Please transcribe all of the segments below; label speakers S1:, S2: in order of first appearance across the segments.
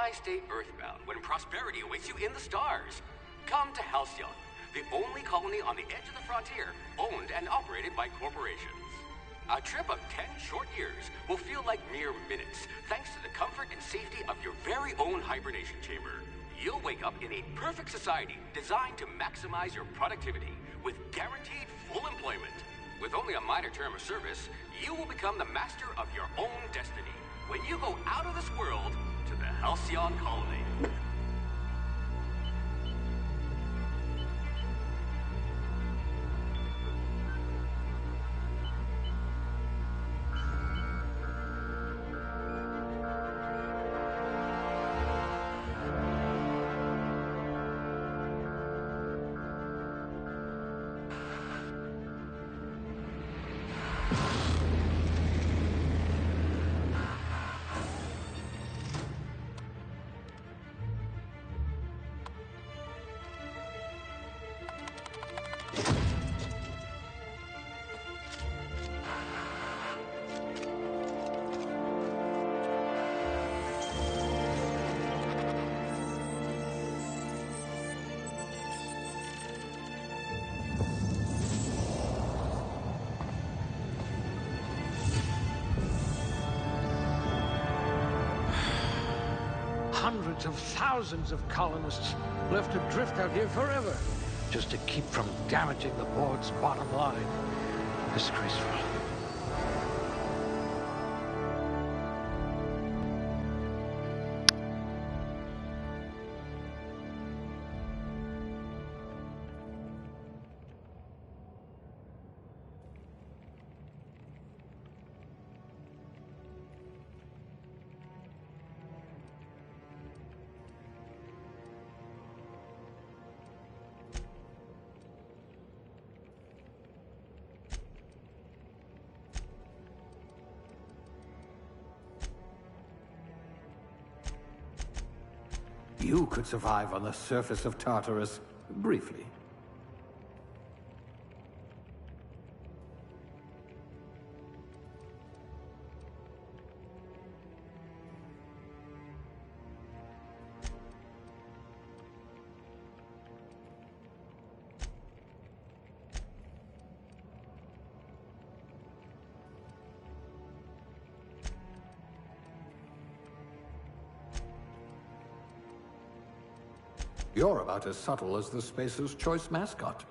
S1: Why stay earthbound when prosperity awaits you in the stars? Come to Halcyon, the only colony on the edge of the frontier, owned and operated by corporations. A trip of 10 short years will feel like mere minutes, thanks to the comfort and safety of your very own hibernation chamber. You'll wake up in a perfect society designed to maximize your productivity, with guaranteed full employment. With only a minor term of service, you will become the master of your own destiny when you go out of this world to the Halcyon colony.
S2: Hundreds of thousands of colonists left adrift out here forever, just to keep from damaging the board's bottom line. Disgraceful.
S3: You could survive on the surface of Tartarus, briefly. You're about as subtle as the Spacer's choice mascot.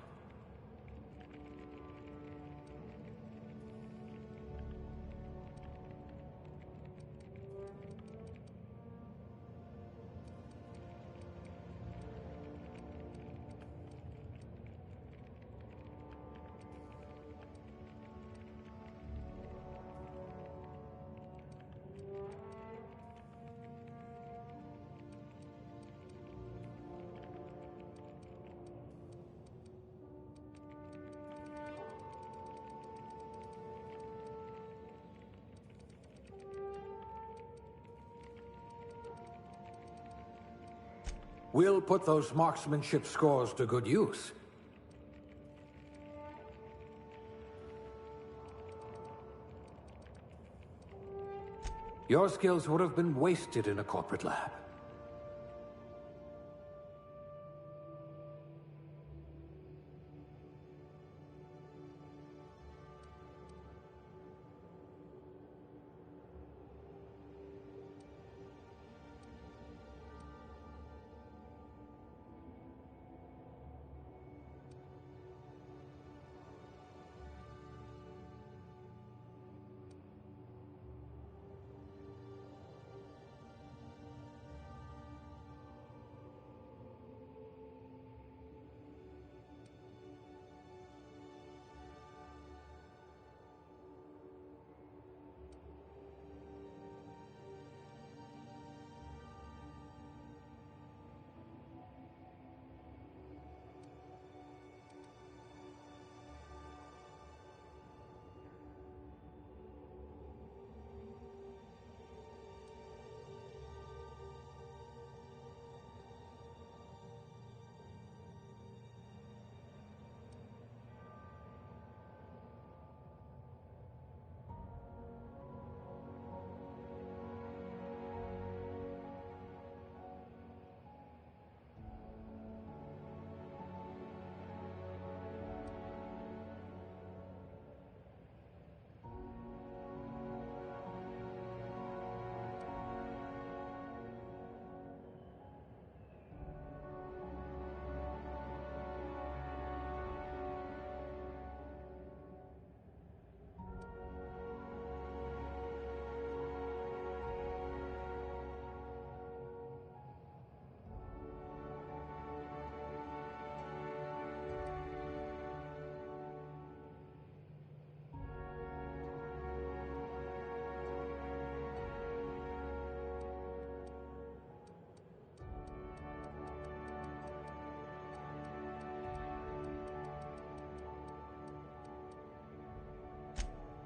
S3: We'll put those marksmanship scores to good use. Your skills would have been wasted in a corporate lab.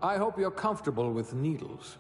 S3: I hope you're comfortable with needles.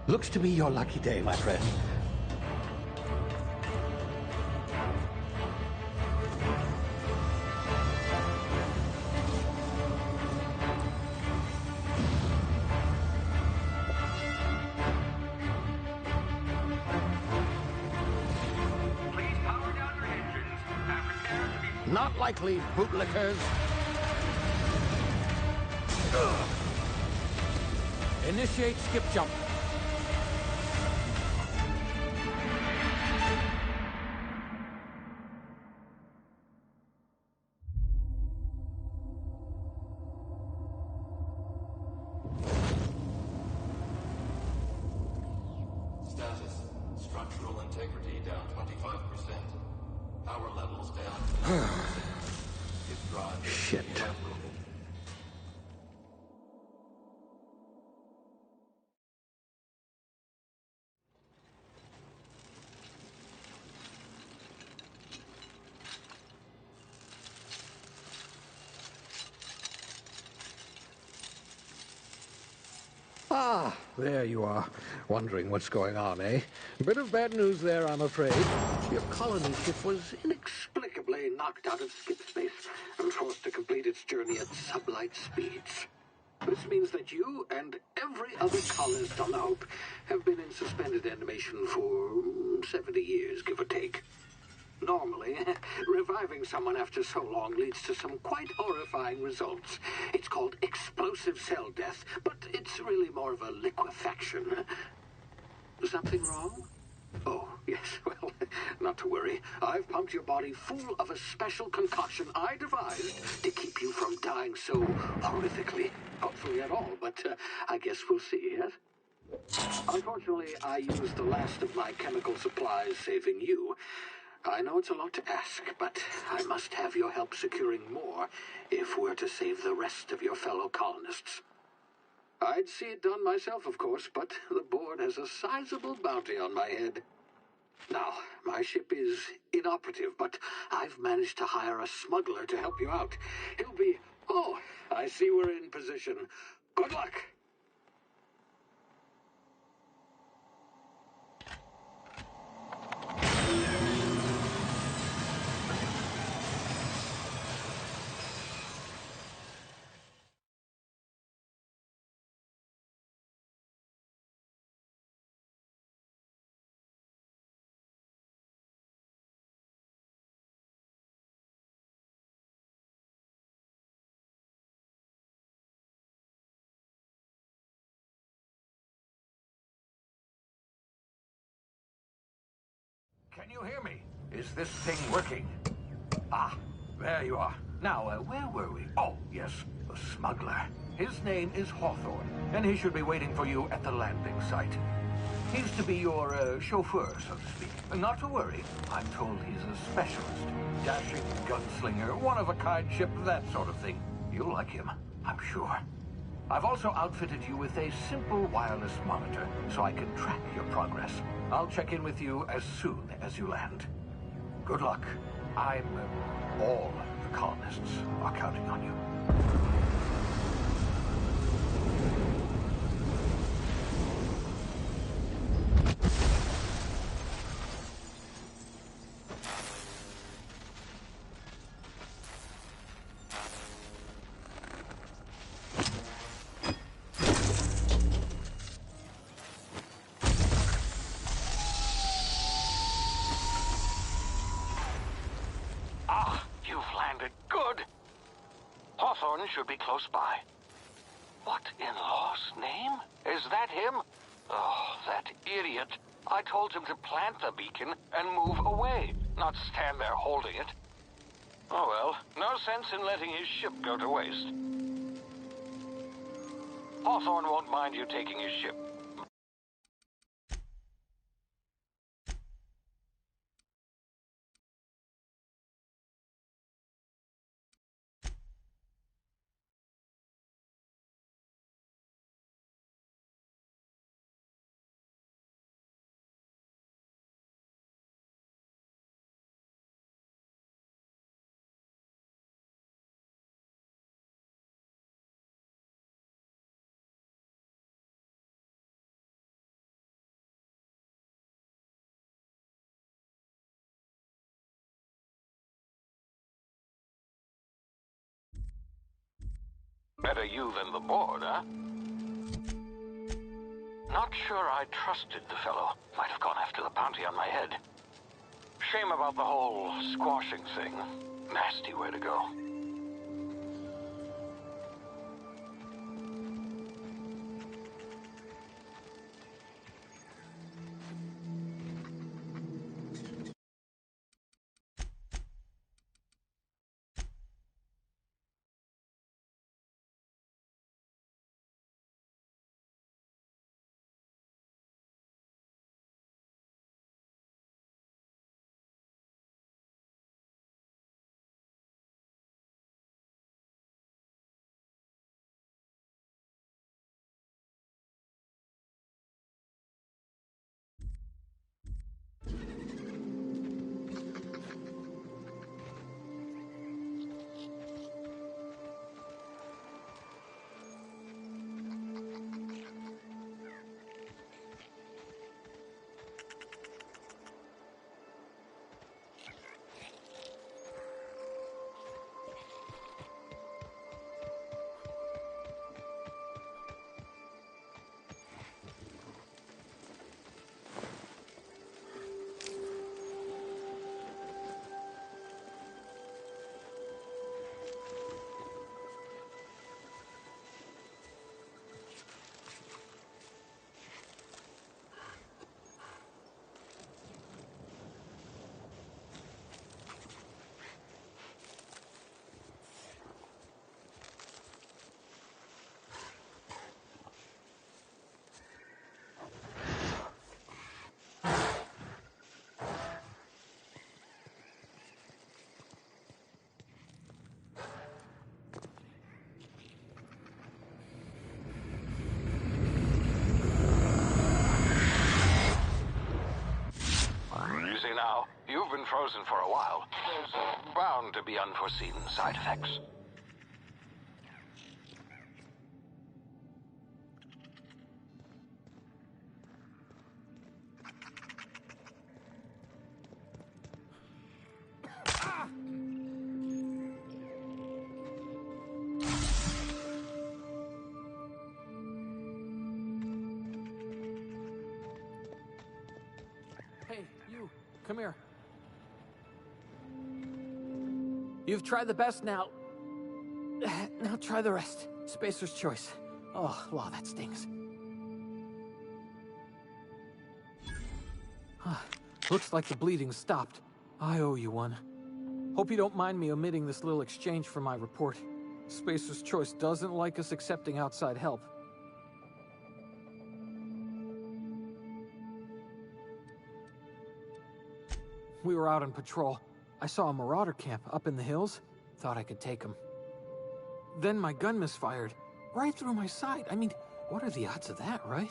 S2: Looks to be your lucky day, my friend.
S1: Please power down your engines and prepare to be...
S2: Not likely, bootlickers. Initiate skip jump.
S4: Status. Structural integrity down 25%. Power levels down 50%. If drive is
S2: Shit.
S4: irreparable.
S2: Ah, there you are. Wondering what's going on, eh? Bit of bad news there, I'm afraid. Your colony ship was inexplicably knocked out of skip space and forced to complete its journey at sublight speeds. This means that you and every other colonist on the Hope have been in suspended animation for 70 years, give or take. Normally, reviving someone after so long leads to some quite horrifying results. It's called explosive cell death, but it's really more of a liquefaction. Something wrong? Oh, yes, well, not to worry. I've pumped your body full of a special concoction I devised to keep you from dying so horrifically. Hopefully at all, but I guess we'll see, yes? Unfortunately, I used the last of my chemical supplies saving you. I know it's a lot to ask, but I must have your help securing more if we're to save the rest of your fellow colonists. I'd see it done myself, of course, but the board has a sizable bounty on my head. Now, my ship is inoperative, but I've managed to hire a smuggler to help you out. He'll be... Oh, I see we're in position. Good luck! Can you hear me? Is this thing working? Ah, there you are. Now, where were we? Oh, yes, the smuggler. His name is Hawthorne, and he should be waiting for you at the landing site. He's to be your chauffeur, so to speak. Not to worry. I'm told he's a specialist. Dashing gunslinger, one-of-a-kind ship, that sort of thing. You'll like him, I'm sure. I've also outfitted you with a simple wireless monitor, so I can track your progress. I'll check in with you as soon as you land. Good luck. All the colonists are counting on you.
S5: Hawthorne should be close by. What in law's name? Is that him? Oh, that idiot. I told him to plant the beacon and move away, not stand there holding it. Oh well, no sense in letting his ship go to waste. Hawthorne won't mind you taking his ship. Better you than the board, huh? Not sure I trusted the fellow. Might have gone after the bounty on my head. Shame about the whole squashing thing. Nasty way to go. Easy now. You've been frozen for a while. There's bound to be unforeseen side effects.
S6: Hey, you, come here. You've tried the best now. Now try the rest. Spacer's choice. Oh, wow, that stings. Looks like the bleeding stopped. I owe you one. Hope you don't mind me omitting this little exchange for my report. Spacer's choice doesn't like us accepting outside help. We were out on patrol. I saw a marauder camp up in the hills. Thought I could take him. Then my gun misfired. Right through my side. I mean, what are the odds of that, right?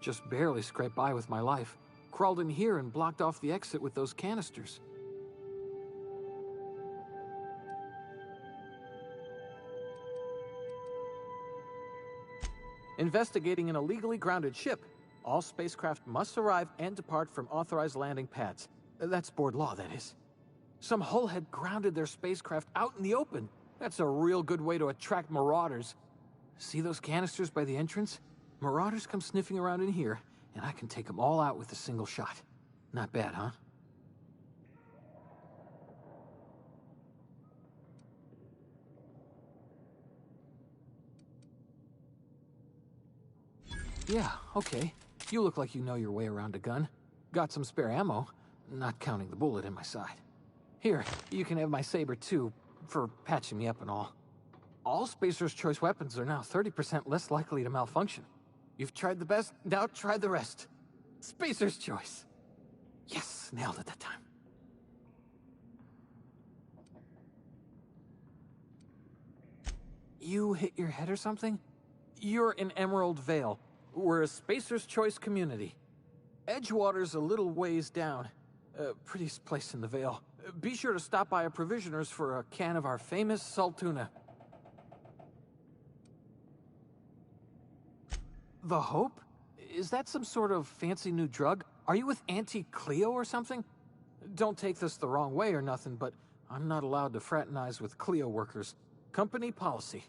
S6: Just barely scraped by with my life. Crawled in here and blocked off the exit with those canisters. Investigating an illegally grounded ship. All spacecraft must arrive and depart from authorized landing pads. That's board law, that is. Some hull had grounded their spacecraft out in the open. That's a real good way to attract marauders. See those canisters by the entrance? Marauders come sniffing around in here, and I can take them all out with a single shot. Not bad, huh? Yeah, okay. You look like you know your way around a gun. Got some spare ammo, not counting the bullet in my side. Here, you can have my saber too, for patching me up and all. All Spacer's choice weapons are now 30% less likely to malfunction. You've tried the best, now try the rest. Spacer's choice. Yes, nailed it that time. You hit your head or something? You're in Emerald Vale. We're a Spacer's Choice community. Edgewater's a little ways down. Prettiest place in the Vale. Be sure to stop by a provisioner's for a can of our famous salt tuna. The Hope? Is that some sort of fancy new drug? Are you with Auntie Cleo or something? Don't take this the wrong way or nothing, but I'm not allowed to fraternize with Cleo workers. Company policy.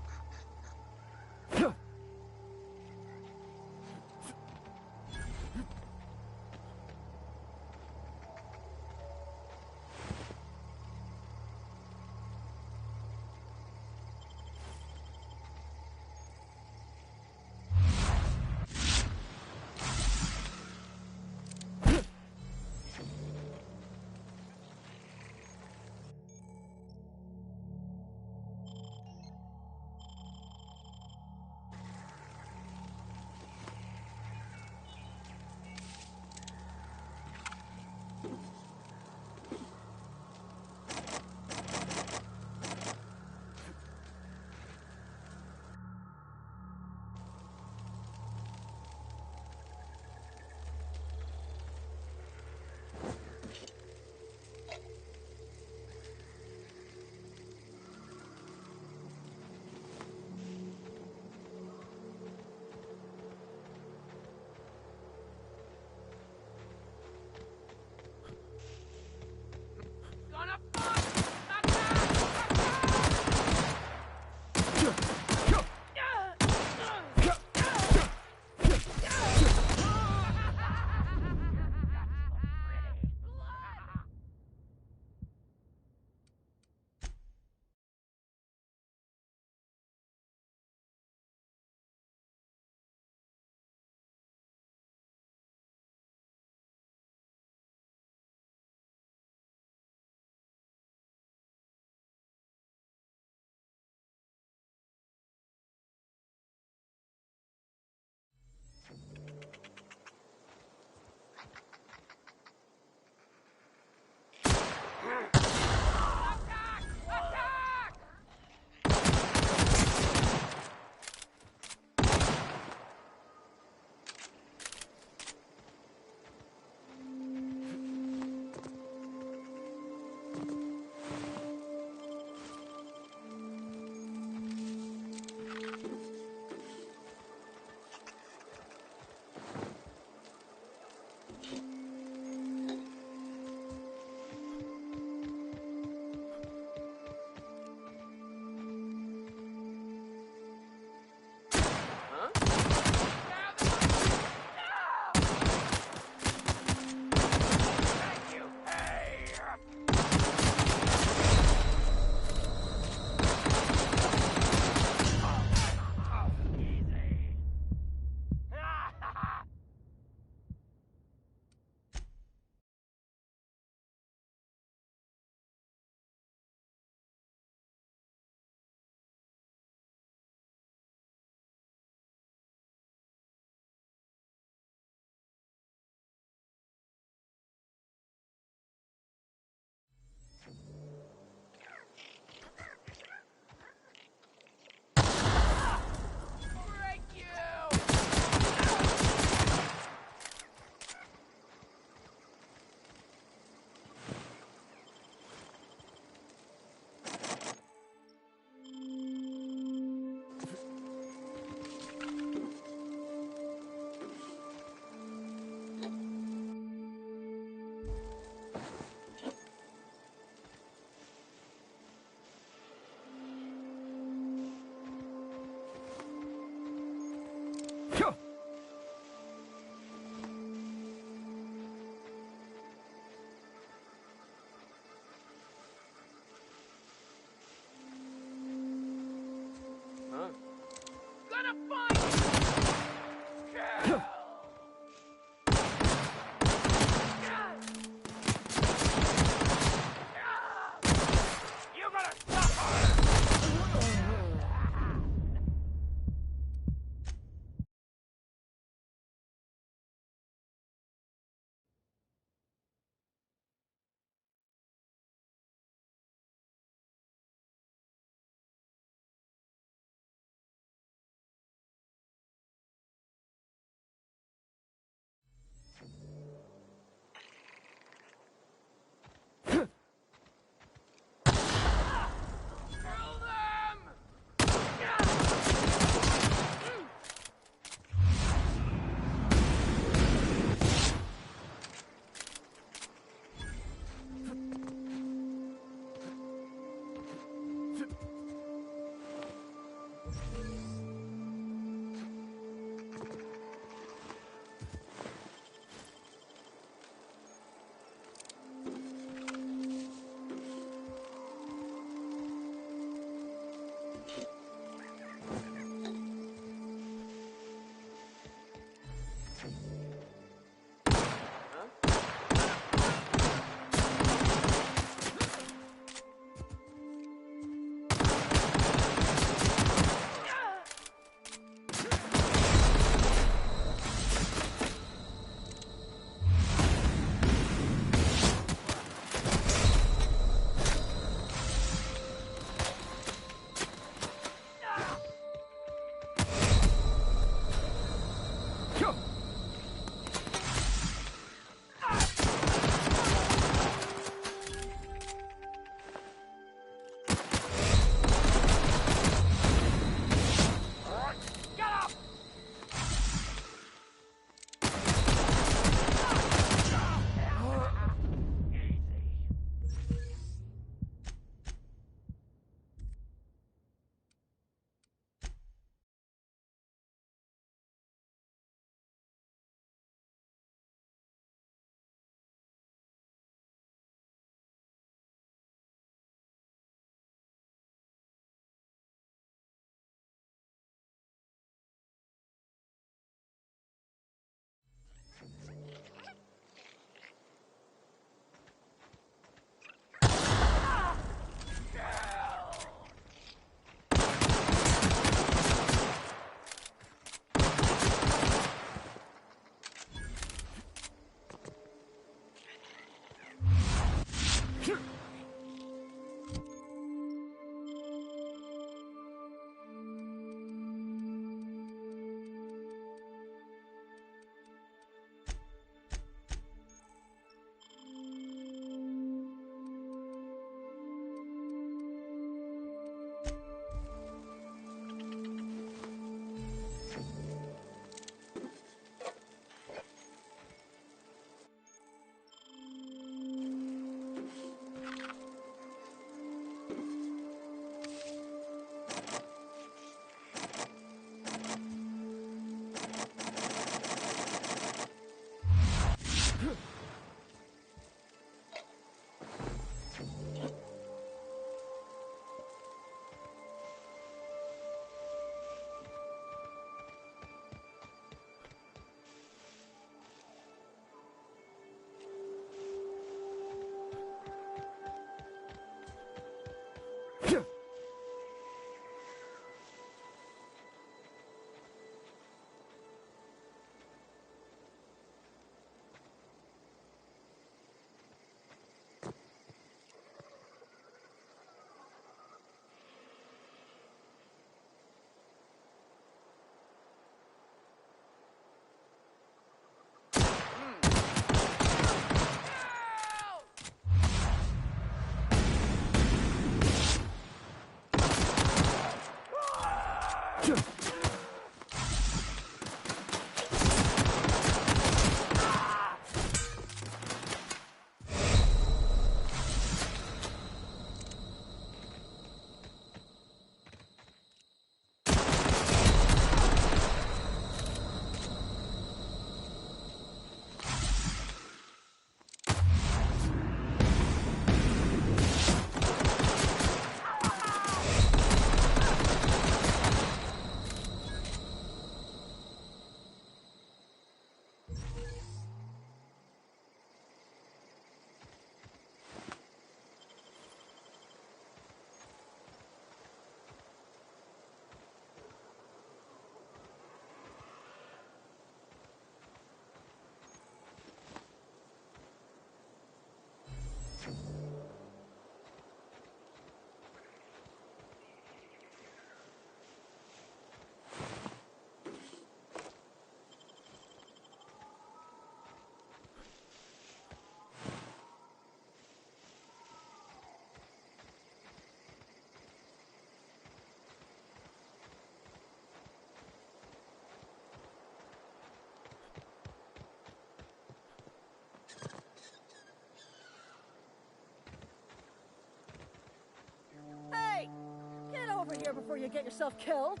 S7: before you get yourself killed.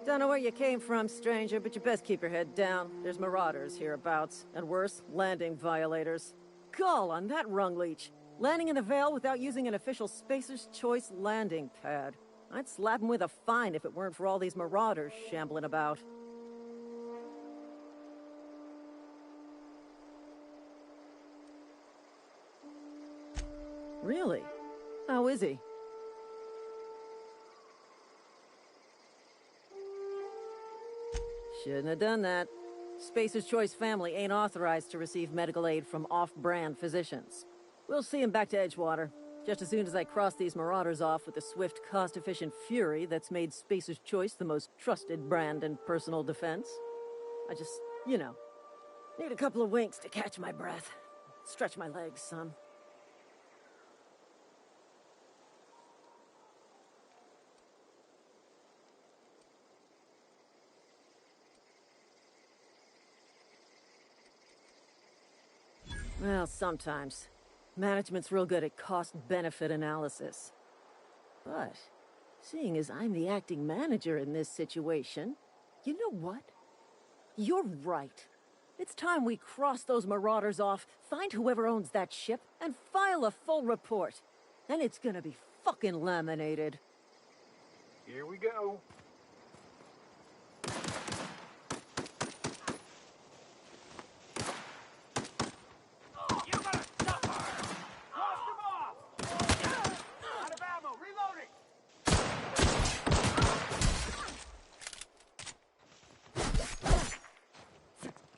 S7: Don't know where you came from, stranger, but you best keep your head down. There's marauders hereabouts, and worse, landing violators. Gall on that rung leech. Landing in the Vale without using an official Spacer's Choice landing pad. I'd slap him with a fine if it weren't for all these marauders shambling about. Really? How is he? Shouldn't have done that. Spacer's Choice family ain't authorized to receive medical aid from off-brand physicians. We'll see him back to Edgewater, just as soon as I cross these marauders off with the swift, cost-efficient fury that's made Spacer's Choice the most trusted brand in personal defense. I just, you know, need a couple of winks to catch my breath. Stretch my legs, son. Well, sometimes. Management's real good at cost-benefit analysis. But, seeing as I'm the acting manager in this situation, you know what? You're right. It's time we cross those marauders off, find whoever owns that ship, and file a full report. Then it's gonna be fucking laminated.
S8: Here we go.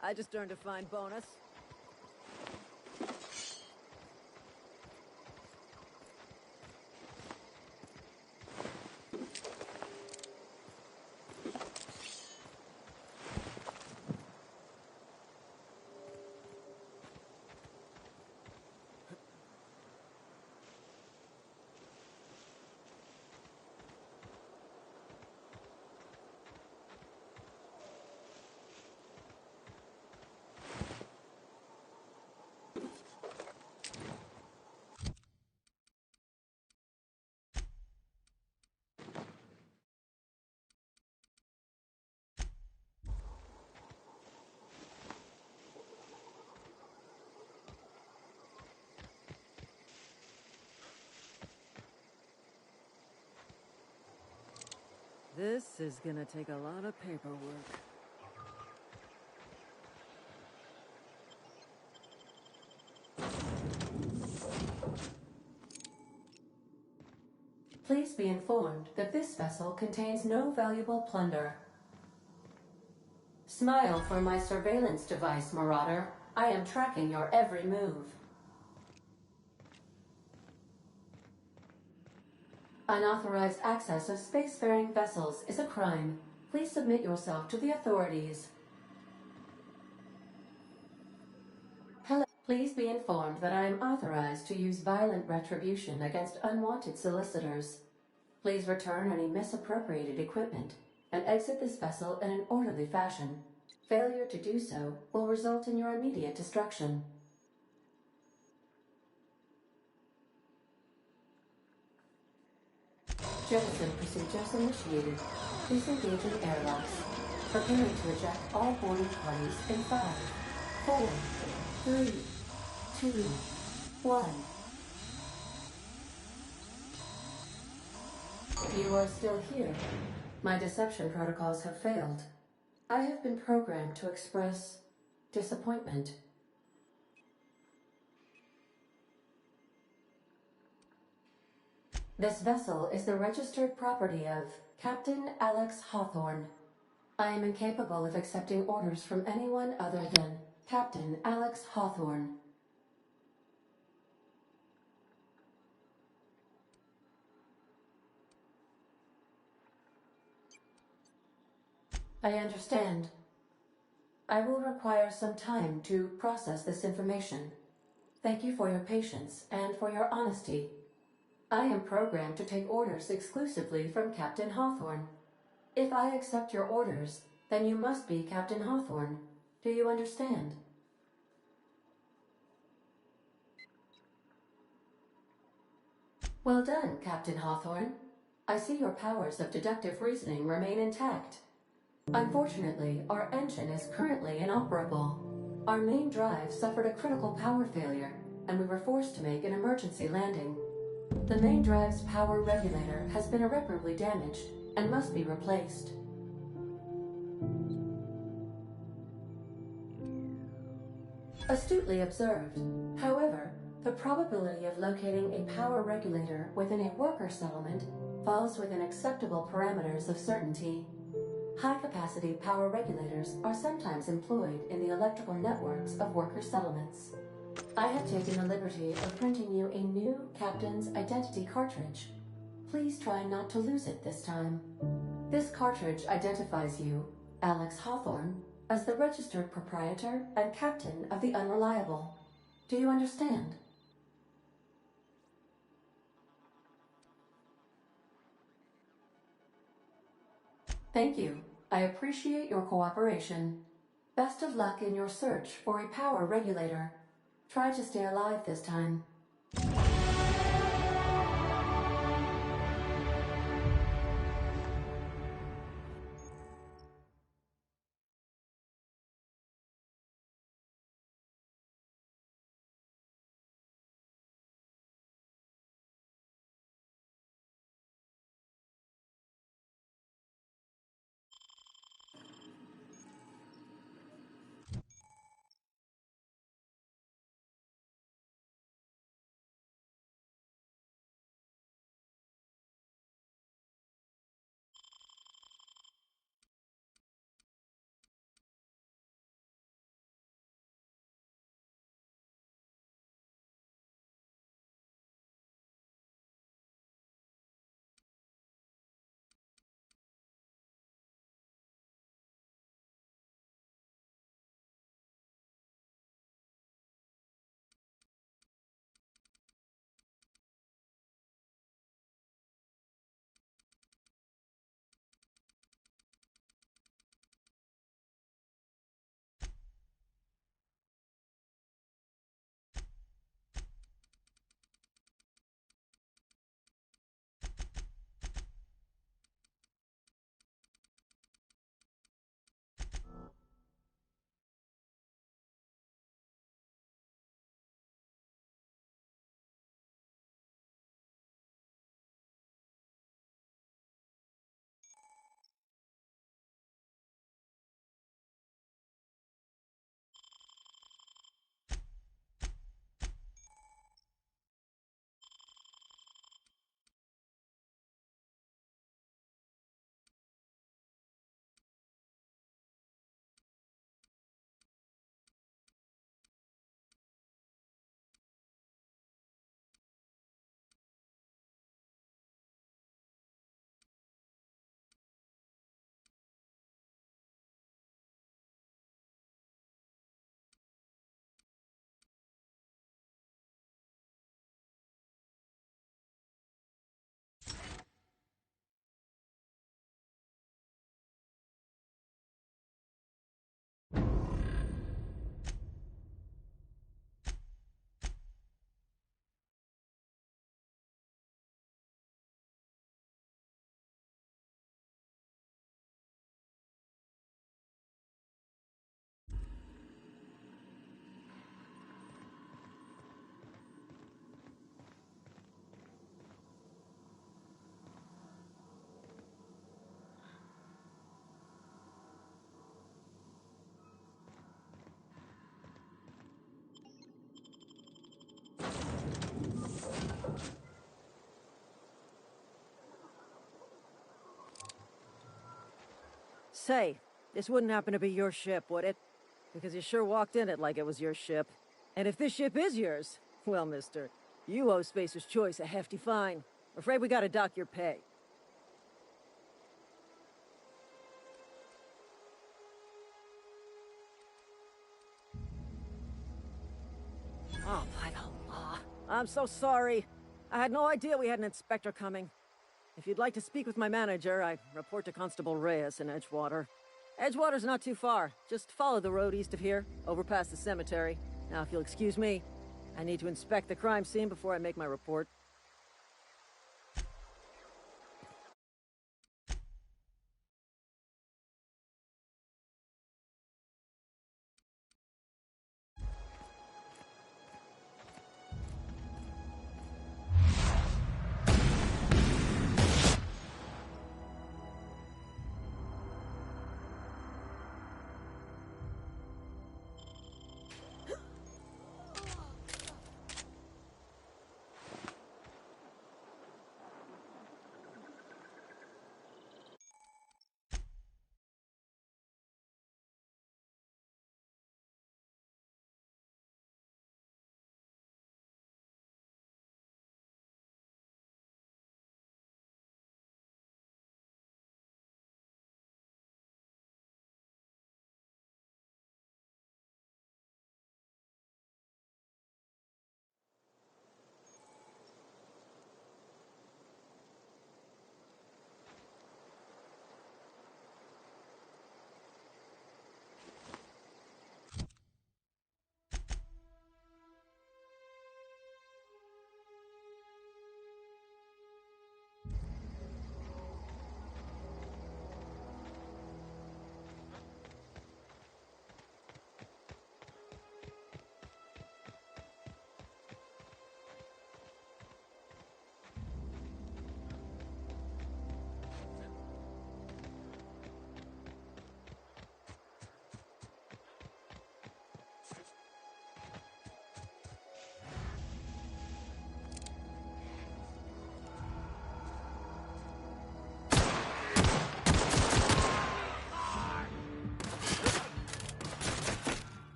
S7: I just earned a fine bonus. This is gonna take a lot of paperwork.
S9: Please be informed that this vessel contains no valuable plunder. Smile for my surveillance device, Marauder. I am tracking your every move. Unauthorized access of spacefaring vessels is a crime. Please submit yourself to the authorities. Hello. Please be informed that I am authorized to use violent retribution against unwanted solicitors. Please return any misappropriated equipment and exit this vessel in an orderly fashion. Failure to do so will result in your immediate destruction. Jettison procedures initiated. Please engage in airlocks. Preparing to eject all boarding parties in 5, 4, 3, 2, 1. You are still here. My deception protocols have failed. I have been programmed to express disappointment. This vessel is the registered property of Captain Alex Hawthorne. I am incapable of accepting orders from anyone other than Captain Alex Hawthorne. I understand. I will require some time to process this information. Thank you for your patience and for your honesty. I am programmed to take orders exclusively from Captain Hawthorne. If I accept your orders, then you must be Captain Hawthorne. Do you understand? Well done, Captain Hawthorne. I see your powers of deductive reasoning remain intact. Unfortunately, our engine is currently inoperable. Our main drive suffered a critical power failure, and we were forced to make an emergency landing. The main drive's power regulator has been irreparably damaged and must be replaced. Astutely observed. However, the probability of locating a power regulator within a worker settlement falls within acceptable parameters of certainty. High-capacity power regulators are sometimes employed in the electrical networks of worker settlements. I have taken the liberty of printing you a new Captain's Identity cartridge. Please try not to lose it this time. This cartridge identifies you, Alex Hawthorne, as the registered proprietor and captain of the Unreliable. Do you understand? Thank you. I appreciate your cooperation. Best of luck in your search for a power regulator. Try to stay alive this time.
S7: Say, this wouldn't happen to be your ship, would it? Because you sure walked in it like it was your ship. And if this ship is yours, well, mister, you owe Spacer's Choice a hefty fine. Afraid we gotta dock your pay. Oh, by the law. I'm so sorry. I had no idea we had an inspector coming. If you'd like to speak with my manager, I report to Constable Reyes in Edgewater. Edgewater's not too far. Just follow the road east of here, over past the cemetery. Now, if you'll excuse me, I need to inspect the crime scene before I make my report.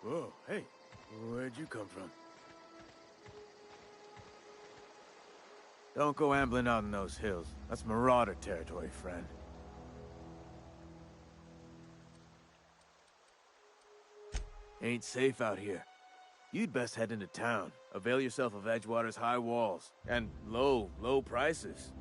S10: Whoa, hey, where'd you come from? Don't go ambling out in those hills. That's marauder territory, friend. Ain't safe out here. You'd best head into town. Avail yourself of Edgewater's high walls. And low prices.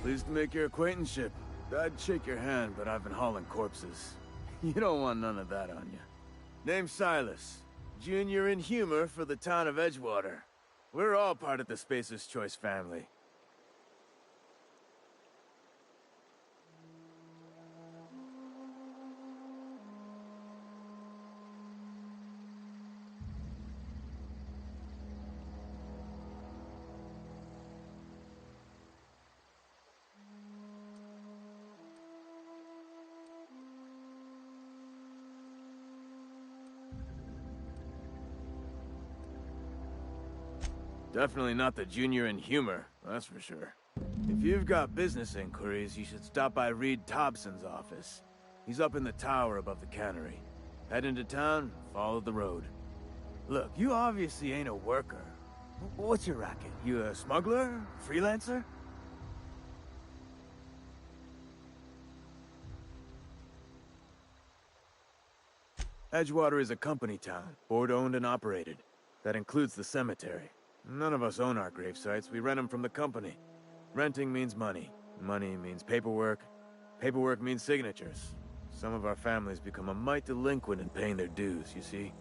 S10: Pleased to make your acquaintanceship. I'd shake your hand, but I've been hauling corpses. You don't want none of that on you. Name's Silas. Junior in humor for the town of Edgewater. We're all part of the Spacer's Choice family. Definitely not the junior in humor, that's for sure. If you've got business inquiries, you should stop by Reed Thompson's office. He's up in the tower above the cannery. Head into town, follow the road. Look, you obviously ain't a worker. What's your racket? You a smuggler? Freelancer? Edgewater is a company town, board-owned and operated. That includes the cemetery. None of us own our grave sites, we rent them from the company. Renting means money. Money means paperwork. Paperwork means signatures. Some of our families become a mite delinquent in paying their dues, you see?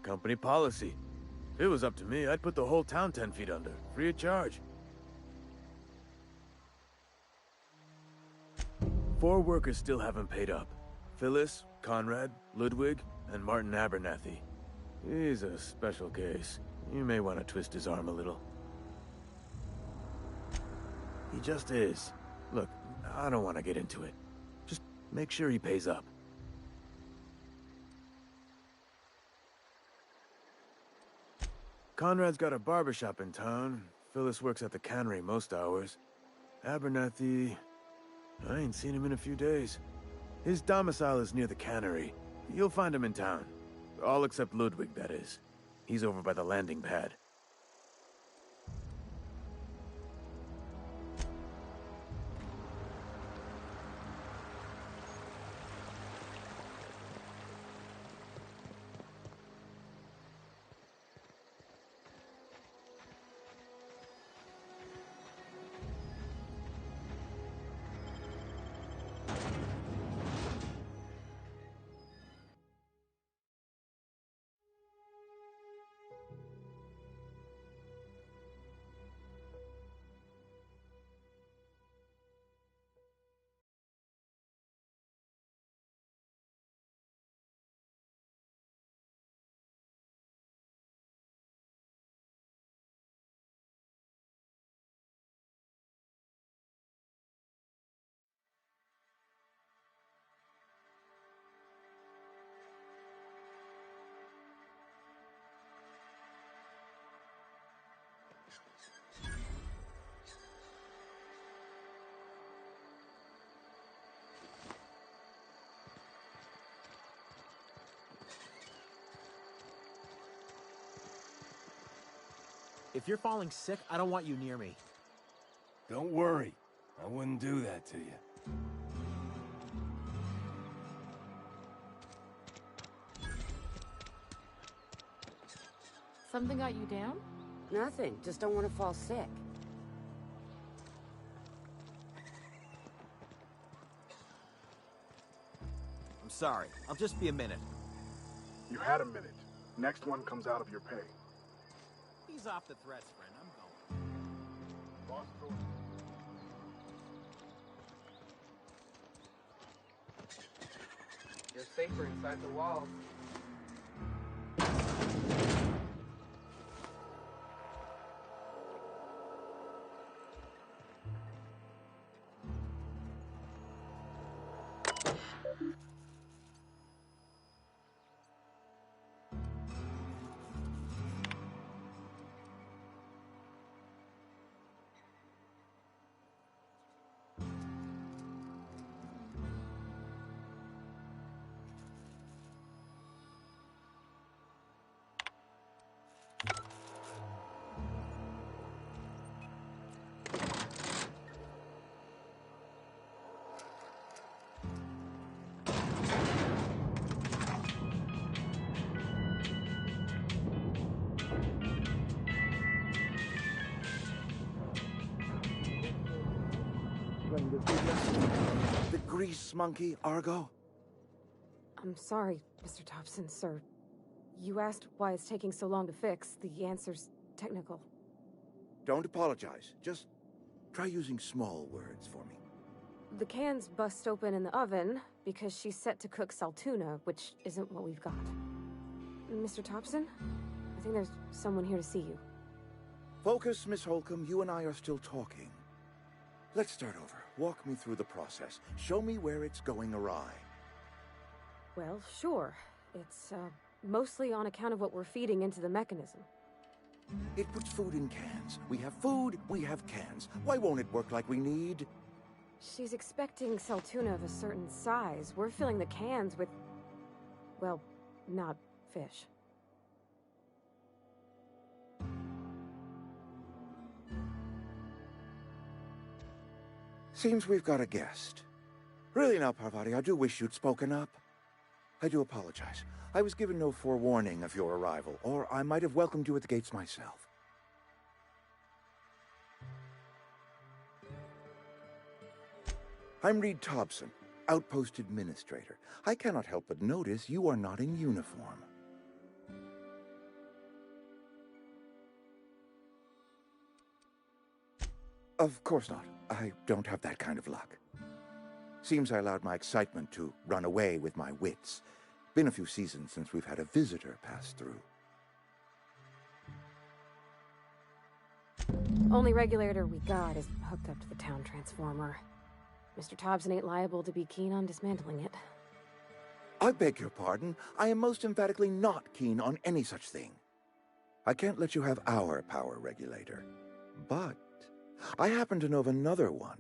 S10: Company policy. If it was up to me, I'd put the whole town 10 feet under, free of charge. 4 workers still haven't paid up. Phyllis, Conrad, Ludwig, and Martin Abernathy. He's a special case. You may want to twist his arm a little. He just is. Look, I don't want to get into it. Just make sure he pays up. Conrad's got a barbershop in town. Phyllis works at the cannery most hours. Abernathy... I ain't seen him in a few days. His domicile is near the cannery. You'll find him in town. All except Ludwig, that is. He's over by the landing pad.
S11: If you're falling sick, I don't want you near me.
S12: Don't worry. I wouldn't do that to you.
S13: Something got you down?
S14: Nothing. Just don't want to fall sick.
S11: I'm sorry. I'll just be a minute.
S8: You had a minute. Next one comes out of your pay.
S11: Ease off the threats, friend. I'm going.
S8: Boss door.
S15: You're safer inside the walls.
S13: The grease monkey, Argo?
S15: I'm sorry, Mr. Thompson, sir. You asked why it's taking so long to fix. The answer's technical.
S13: Don't apologize. Just try using small words for me.
S15: The cans bust open in the oven because she's set to cook saltuna, which isn't what we've got. Mr. Thompson? I think there's someone here to see you.
S13: Focus, Miss Holcomb. You and I are still talking. Let's start over. Walk me through the process. Show me where it's going awry.
S15: Well, sure. It's, mostly on account of what we're feeding into the mechanism.
S13: It puts food in cans. We have food, we have cans. Why won't it work like we need?
S15: She's expecting saltuna of a certain size. We're filling the cans with, well, not fish.
S13: Seems we've got a guest. Really now, Parvati, I do wish you'd spoken up. I do apologize. I was given no forewarning of your arrival, or I might have welcomed you at the gates myself. I'm Reed Thompson, Outpost Administrator. I cannot help but notice you are not in uniform. Of course not. I don't have that kind of luck. Seems I allowed my excitement to run away with my wits. Been a few seasons since we've had a visitor pass through.
S15: Only regulator we got is hooked up to the town transformer. Mr. Thompson ain't liable to be keen on dismantling it.
S13: I beg your pardon. I am most emphatically not keen on any such thing. I can't let you have our power regulator. But I happen to know of another one.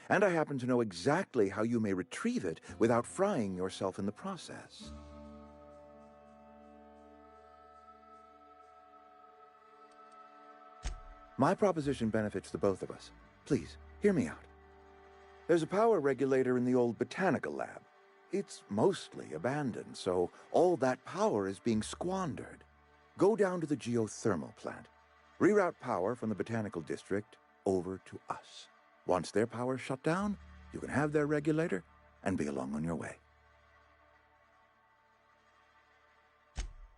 S13: And I happen to know exactly how you may retrieve it without frying yourself in the process. My proposition benefits the both of us. Please, hear me out. There's a power regulator in the old botanical lab. It's mostly abandoned, so all that power is being squandered. Go down to the geothermal plant. Reroute power from the botanical district over to us. Once their power's shut down, you can have their regulator and be along on your way.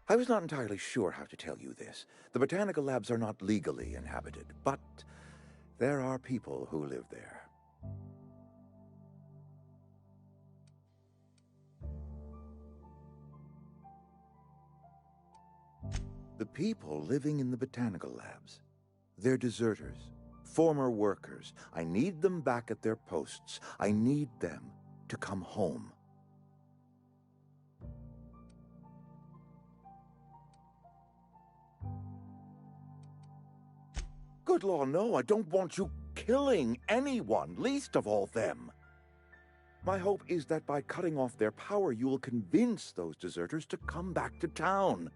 S13: I was not entirely sure how to tell you this. The botanical labs are not legally inhabited, but there are people who live there. The people living in the botanical labs, they're deserters, former workers. I need them back at their posts. I need them to come home. Good law, no, I don't want you killing anyone, least of all them. My hope is that by cutting off their power, you will convince those deserters to come back to town.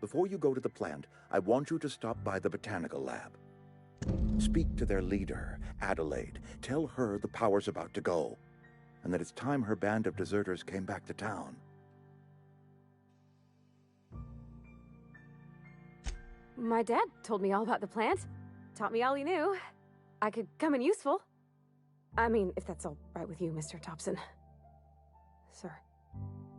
S13: Before you go to the plant, I want you to stop by the botanical lab. Speak to their leader, Adelaide. Tell her the power's about to go, and that it's time her band of deserters came back to town.
S15: My dad told me all about the plant. Taught me all he knew. I could come in useful. I mean, if that's all right with you, Mr. Thompson. Sir.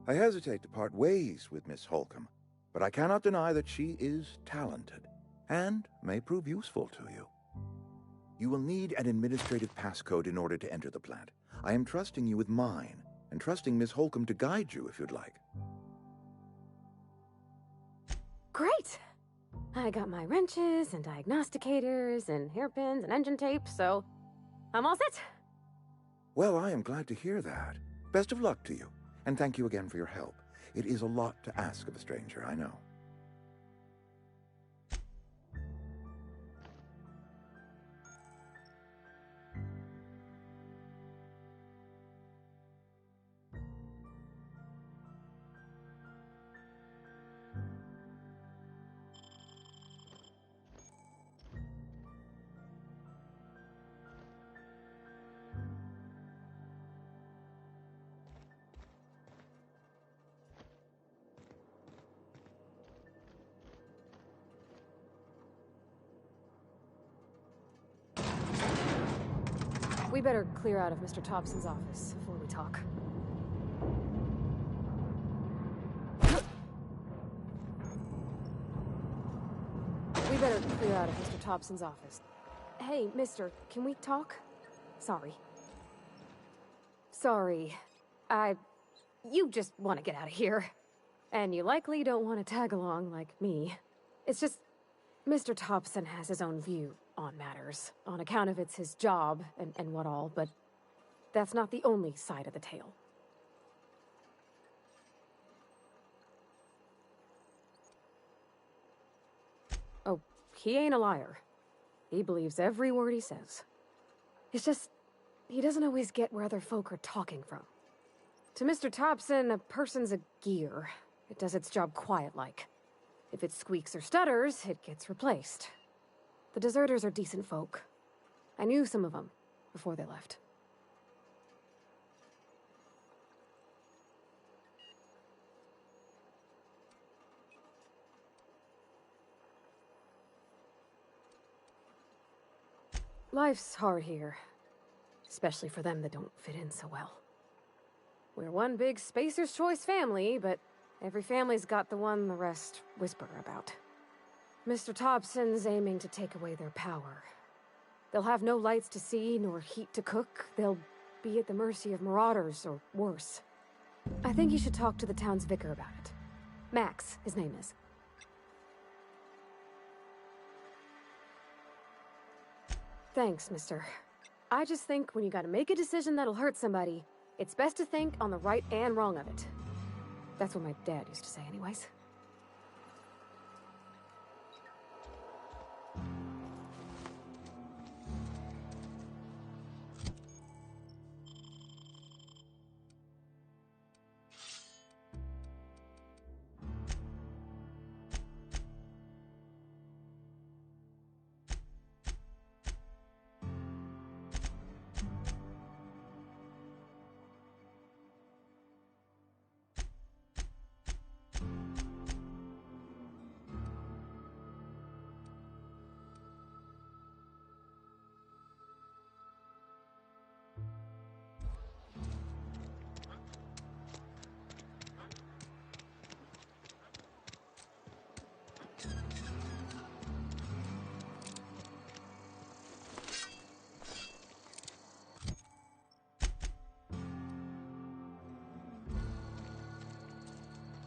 S13: I hesitate to part ways with Miss Holcomb, but I cannot deny that she is talented and may prove useful to you. You will need an administrative passcode in order to enter the plant. I am trusting you with mine, and trusting Miss Holcomb to guide you if you'd like.
S15: Great! I got my wrenches and diagnosticators and hairpins and engine tape, so I'm all set.
S13: Well, I am glad to hear that. Best of luck to you, and thank you again for your help. It is a lot to ask of a stranger, I know.
S15: We better clear out of Mr. Thompson's office before we talk. We better clear out of Mr. Thompson's office. Hey, mister, can we talk? Sorry. Sorry. You just want to get out of here. And you likely don't want to tag along like me. It's just, Mr. Thompson has his own view on matters, on account of it's his job and what all, but that's not the only side of the tale. Oh, he ain't a liar. He believes every word he says. It's just, he doesn't always get where other folk are talking from. To Mr. Thompson, a person's a gear. It does its job quiet-like. If it squeaks or stutters, it gets replaced. The deserters are decent folk. I knew some of them before they left. Life's hard here. Especially for them that don't fit in so well. We're one big Spacer's Choice family, but every family's got the one the rest whisper about. Mr. Thompson's aiming to take away their power. They'll have no lights to see, nor heat to cook. They'll be at the mercy of marauders, or worse. I think you should talk to the town's vicar about it. Max, his name is. Thanks, mister. I just think when you gotta make a decision that'll hurt somebody, it's best to think on the right and wrong of it. That's what my dad used to say anyways.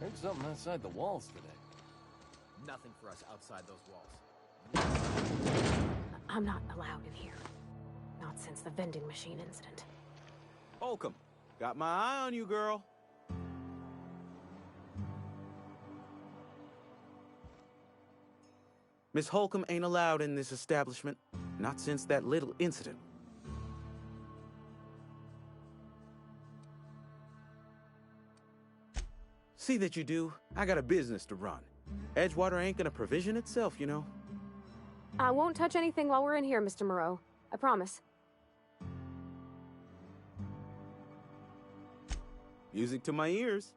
S12: Heard something outside the walls today.
S11: Nothing for us outside those walls.
S15: I'm not allowed in here. Not since the vending machine incident.
S11: Holcomb, got my eye on you, girl. Miss Holcomb ain't allowed in this establishment. Not since that little incident. See that you do. I got a business to run. Edgewater ain't gonna provision itself, you know.
S15: I won't touch anything while we're in here, Mr. Moreau. I promise.
S11: Music to my ears.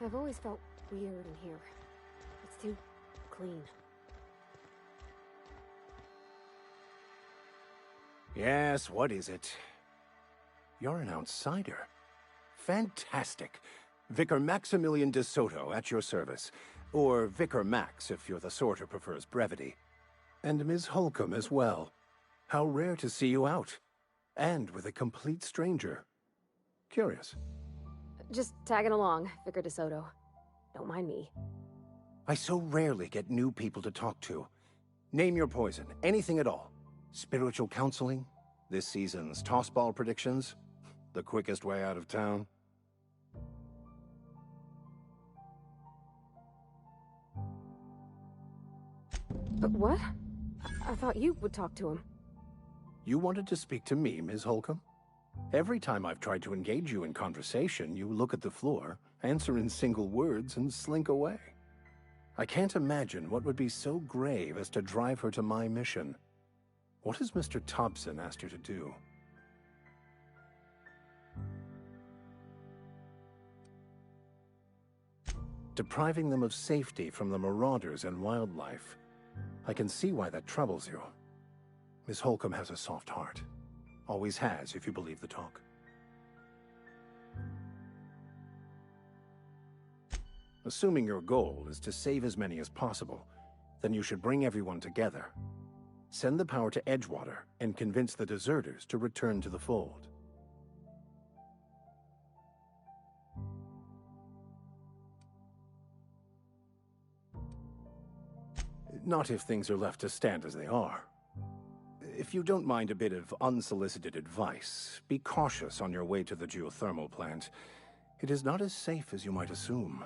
S15: I've always felt weird in here. It's too clean.
S16: Yes, what is it? You're an outsider. Fantastic. Vicar Maximilian de Soto at your service. Or Vicar Max if you're the sort who prefers brevity. And Ms. Holcomb as well. How rare to see you out. And with a complete stranger. Curious.
S15: Just tagging along, Vicar DeSoto. Don't mind me.
S16: I so rarely get new people to talk to. Name your poison, anything at all. Spiritual counseling? This season's tossball predictions? The quickest way out of town?
S15: But what? I thought you would talk to him.
S16: You wanted to speak to me, Ms. Holcomb? Every time I've tried to engage you in conversation, you look at the floor, answer in single words, and slink away. I can't imagine what would be so grave as to drive her to my mission. What has Mr. Thompson asked you to do? Depriving them of safety from the marauders and wildlife. I can see why that troubles you. Miss Holcomb has a soft heart. Always has, if you believe the talk. Assuming your goal is to save as many as possible, then you should bring everyone together. Send the power to Edgewater and convince the deserters to return to the fold. Not if things are left to stand as they are. If you don't mind a bit of unsolicited advice, be cautious on your way to the geothermal plant. It is not as safe as you might assume.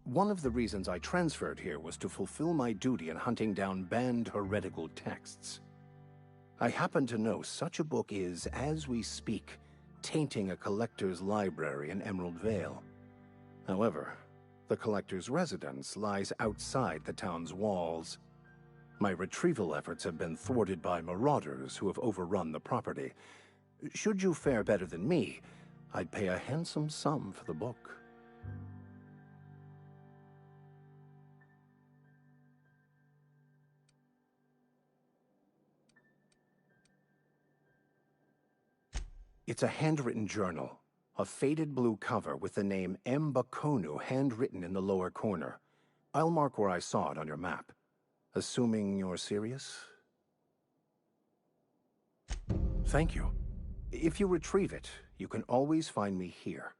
S16: One of the reasons I transferred here was to fulfill my duty in hunting down banned heretical texts. I happen to know such a book is, as we speak, tainting a collector's library in Emerald Vale. However, the collector's residence lies outside the town's walls. My retrieval efforts have been thwarted by marauders who have overrun the property. Should you fare better than me, I'd pay a handsome sum for the book. It's a handwritten journal, a faded blue cover with the name M. Bakonu handwritten in the lower corner. I'll mark where I saw it on your map. Assuming you're serious? Thank you. If you retrieve it, you can always find me here.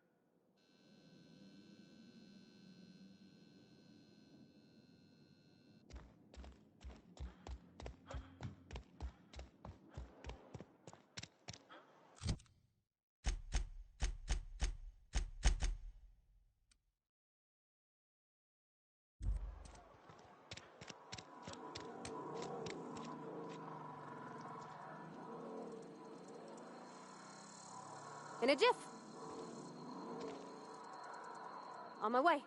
S15: In a jiff. On my way.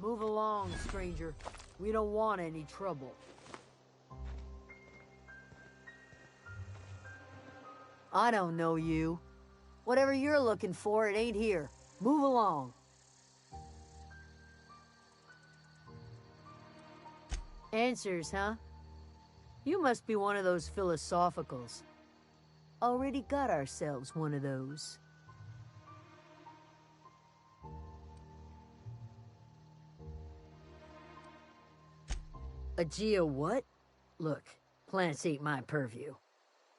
S17: Move along, stranger. We don't want any trouble. I don't know you. Whatever you're looking for, it ain't here. Move along. Answers, huh? You must be one of those philosophicals. Already got ourselves one of those. A geo what? Look, plants ain't my purview.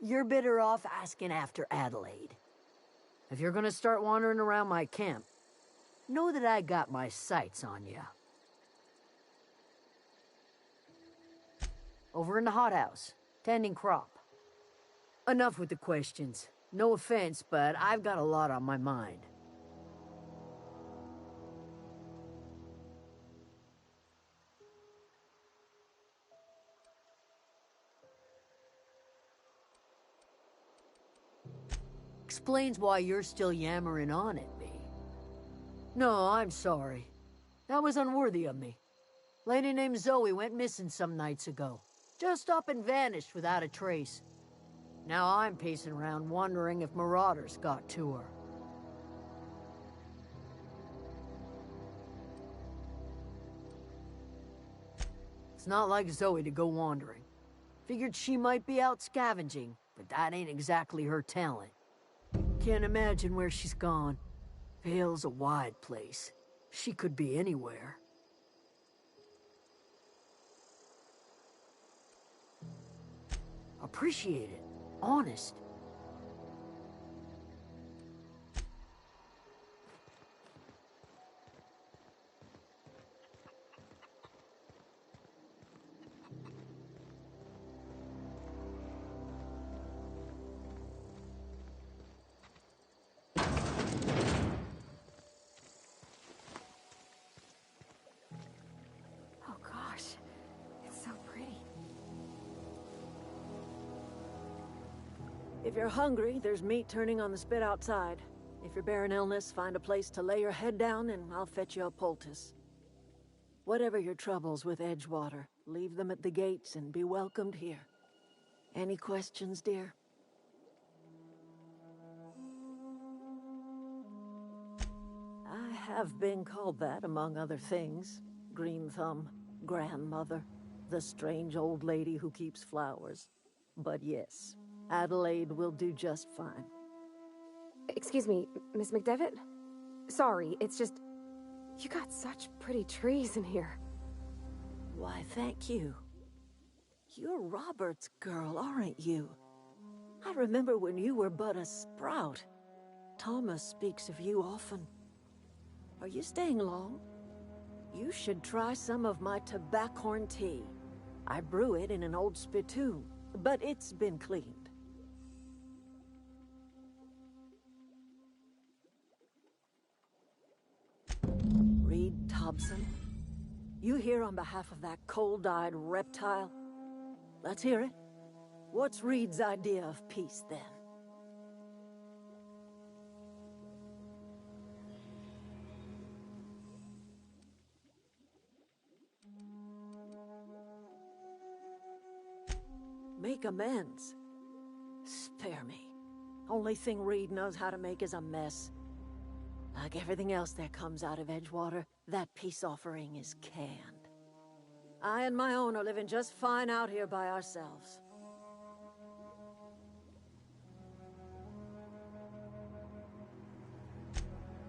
S17: You're better off asking after Adelaide. If you're gonna start wandering around my camp, know that I got my sights on you. Over in the hothouse, tending crop. Enough with the questions. No offense, but I've got a lot on my mind. Explains why you're still yammering on at me. No, I'm sorry. That was unworthy of me. Lady named Zoe went missing some nights ago. Just up and vanished without a trace. Now I'm pacing around wondering if marauders got to her. It's not like Zoe to go wandering. Figured she might be out scavenging, but that ain't exactly her talent. Can't imagine where she's gone. Vale's a wide place. She could be anywhere. Appreciate it. Honest.
S15: Oh gosh, it's so pretty.
S7: If you're hungry, there's meat turning on the spit outside. If you're bearing illness, find a place to lay your head down and I'll fetch you a poultice. Whatever your troubles with Edgewater, leave them at the gates and be welcomed here. Any questions, dear? I have been called that, among other things. Green Thumb, grandmother, the strange old lady who keeps flowers. But yes, Adelaide will do just fine.
S15: Excuse me, Miss McDevitt? Sorry, it's just... You got such pretty trees in here.
S7: Why, thank you. You're Robert's girl, aren't you? I remember when you were but a sprout. Thomas speaks of you often. Are you staying long? You should try some of my tobaccorn tea. I brew it in an old spittoon, but it's been cleaned. Reed Thompson? You here on behalf of that cold-eyed reptile? Let's hear it. What's Reed's idea of peace, then? Make amends? Spare me. Only thing Reed knows how to make is a mess. Like everything else that comes out of Edgewater, that peace offering is canned. I and my own are living just fine out here by ourselves.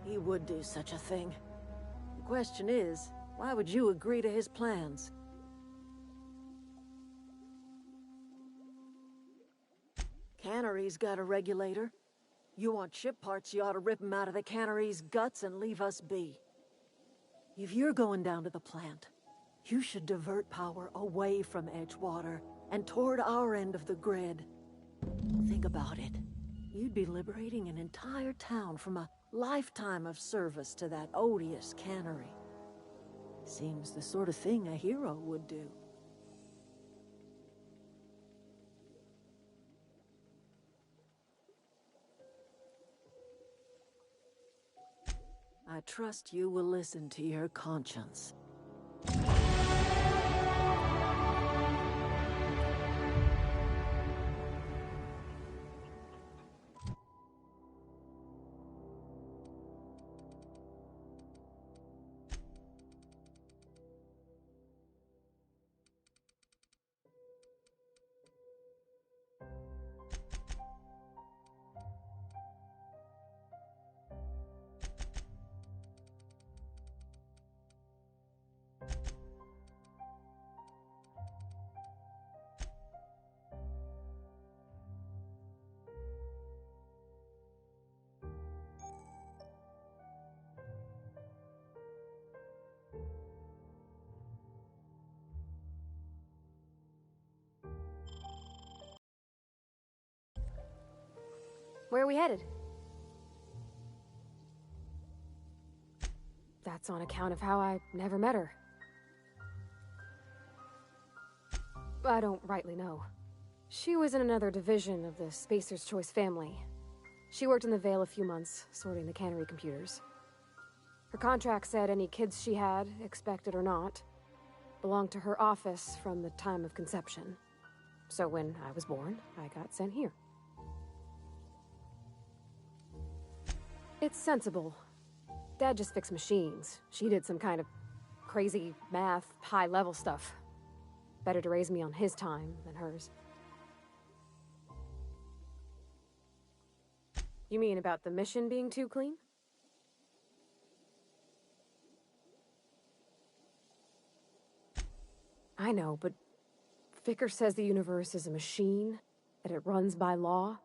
S7: He would do such a thing. The question is, why would you agree to his plans? Cannery's got a regulator. You want ship parts, you ought to rip 'em out of the cannery's guts and leave us be. If you're going down to the plant, you should divert power away from Edgewater and toward our end of the grid. Think about it. You'd be liberating an entire town from a lifetime of service to that odious cannery. Seems the sort of thing a hero would do. I trust you will listen to your conscience.
S15: Where are we headed? That's on account of how I never met her. I don't rightly know. She was in another division of the Spacer's Choice family. She worked in the Vale a few months, sorting the cannery computers. Her contract said any kids she had, expected or not, belonged to her office from the time of conception. So when I was born, I got sent here. It's sensible. Dad just fixed machines. She did some kind of crazy math, high-level stuff. Better to raise me on his time than hers. You mean about the mission being too clean? I know, but Vicker says the universe is a machine, that it runs by law.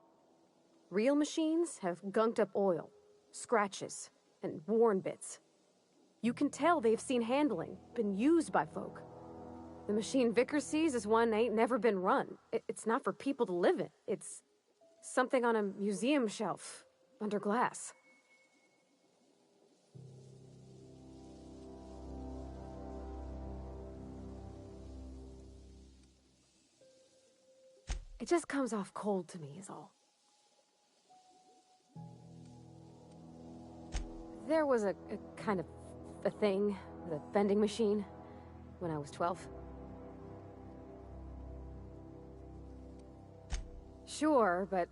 S15: Real machines have gunked up oil, scratches, and worn bits. You can tell they've seen handling, been used by folk. The machine Vicker sees is one ain't never been run. It's not for people to live in. It's something on a museum shelf, under glass. It just comes off cold to me, is all. There was a kind of a thing with a vending machine when I was 12. Sure, but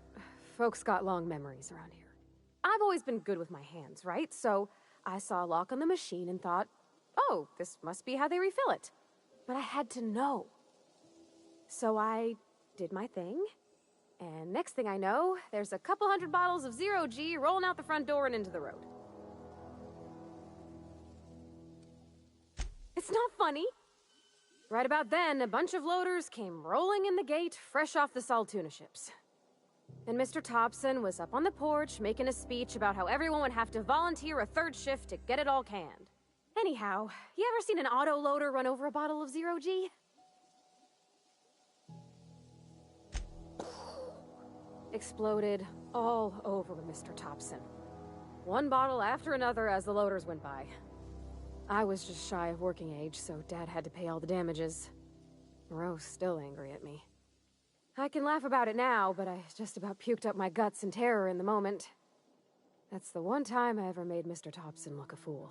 S15: folks got long memories around here. I've always been good with my hands, right? So I saw a lock on the machine and thought, oh, this must be how they refill it. But I had to know. So I did my thing, and next thing I know, there's a couple hundred bottles of 0G rolling out the front door and into the road. It's not funny. Right about then, a bunch of loaders came rolling in the gate, fresh off the salt tuna ships. And Mr. Thompson was up on the porch making a speech about how everyone would have to volunteer a third shift to get it all canned. Anyhow, you ever seen an auto loader run over a bottle of 0G? Exploded all over Mr. Thompson. One bottle after another as the loaders went by. I was just shy of working age, so Dad had to pay all the damages. Moreau's still angry at me. I can laugh about it now, but I just about puked up my guts in terror in the moment. That's the one time I ever made Mr. Thompson look a fool.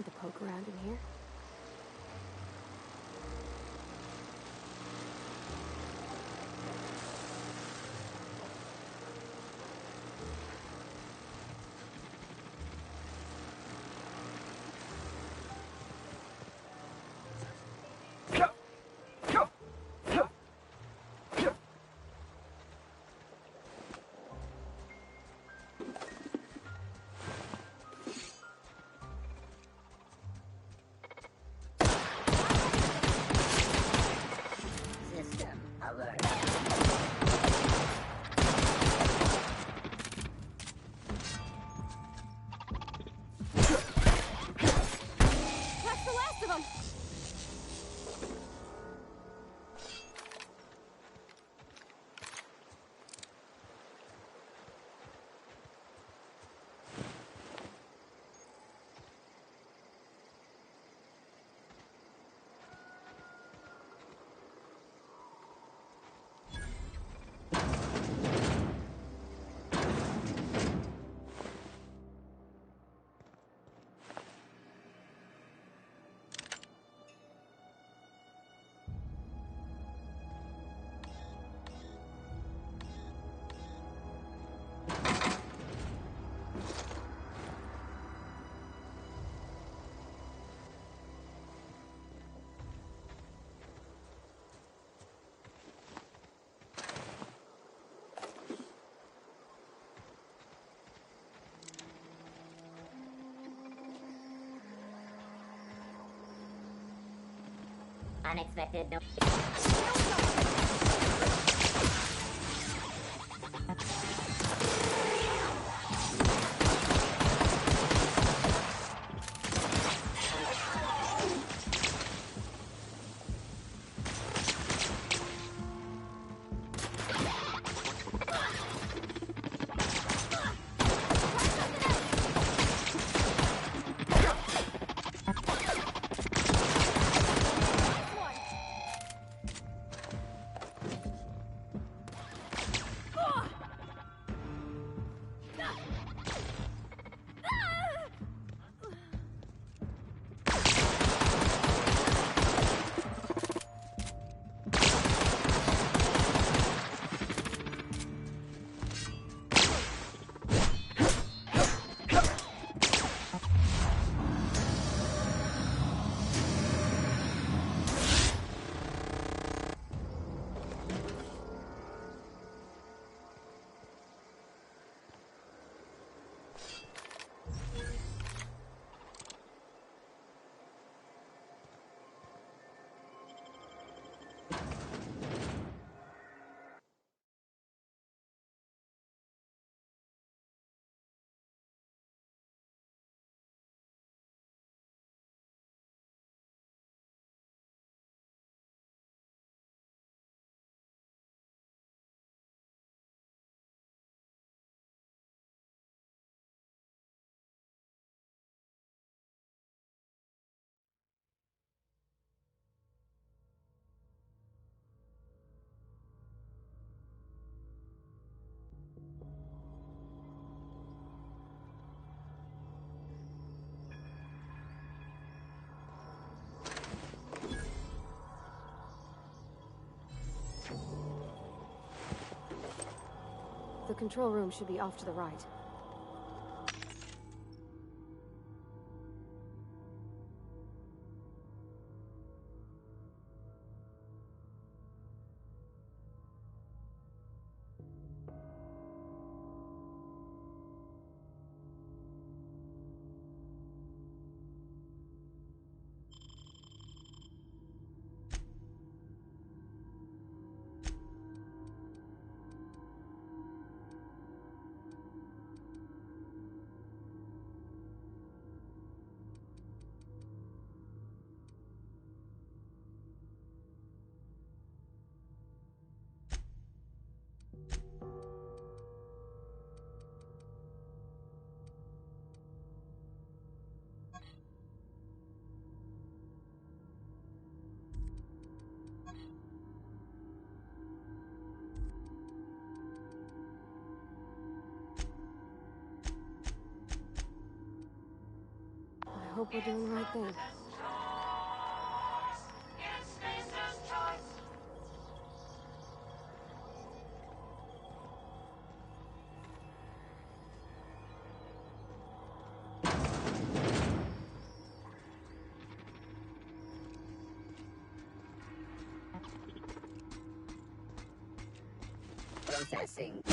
S15: wanted to poke around in here.
S18: Unexpected no.
S15: The control room should be off to the right. hope we're doing the right thing.
S18: Processing.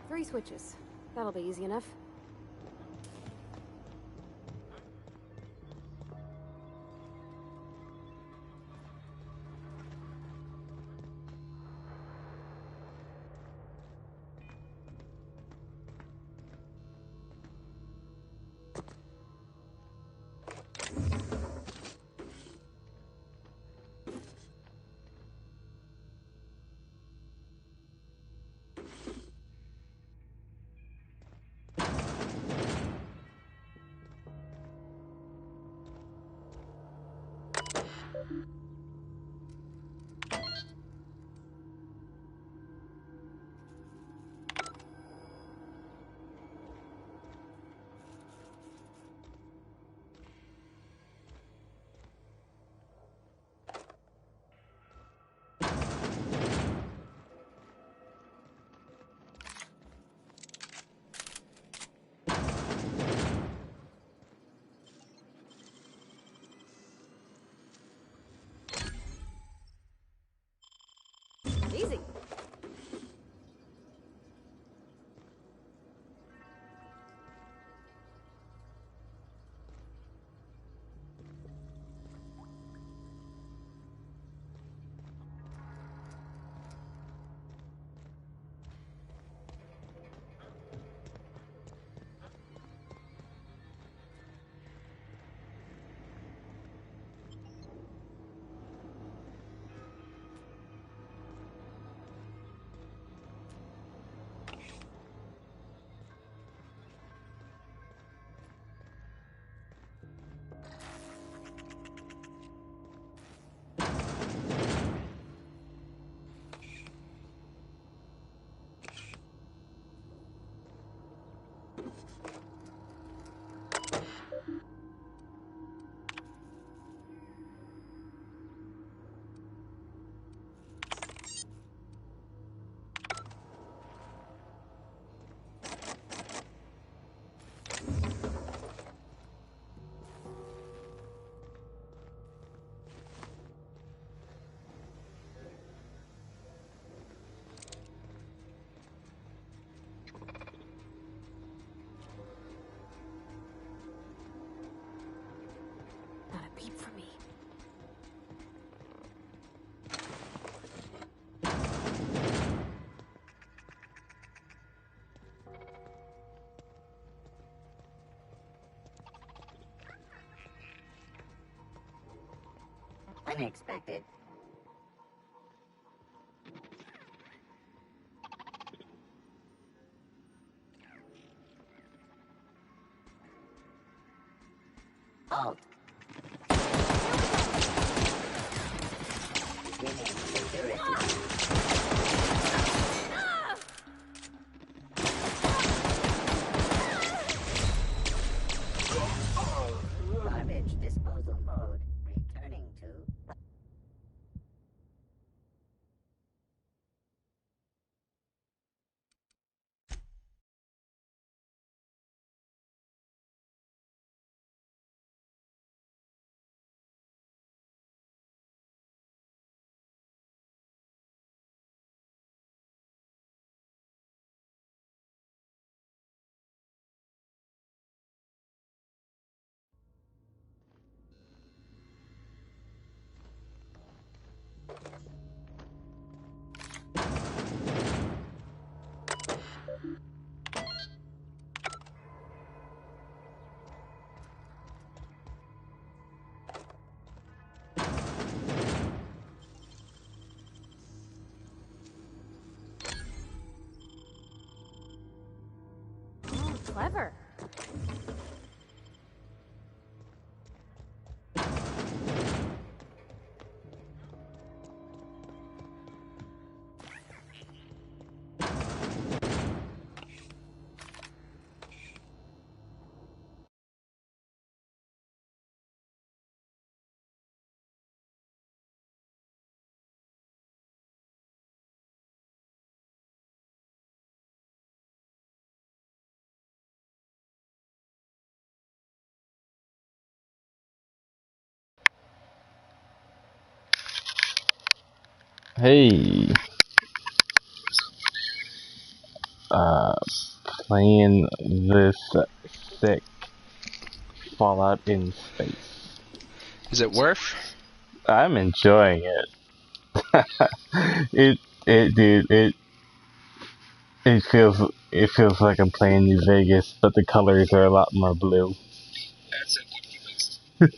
S15: Three switches. That'll be easy enough.
S18: Unexpected. Halt. Garbage disposal mode. Returning to...
S15: Clever.
S19: Hey, uh, playing this sick Fallout in space.
S20: Is it worth?
S19: I'm enjoying it. Dude, it feels like I'm playing New Vegas, but the colors are a lot more blue.
S20: That's a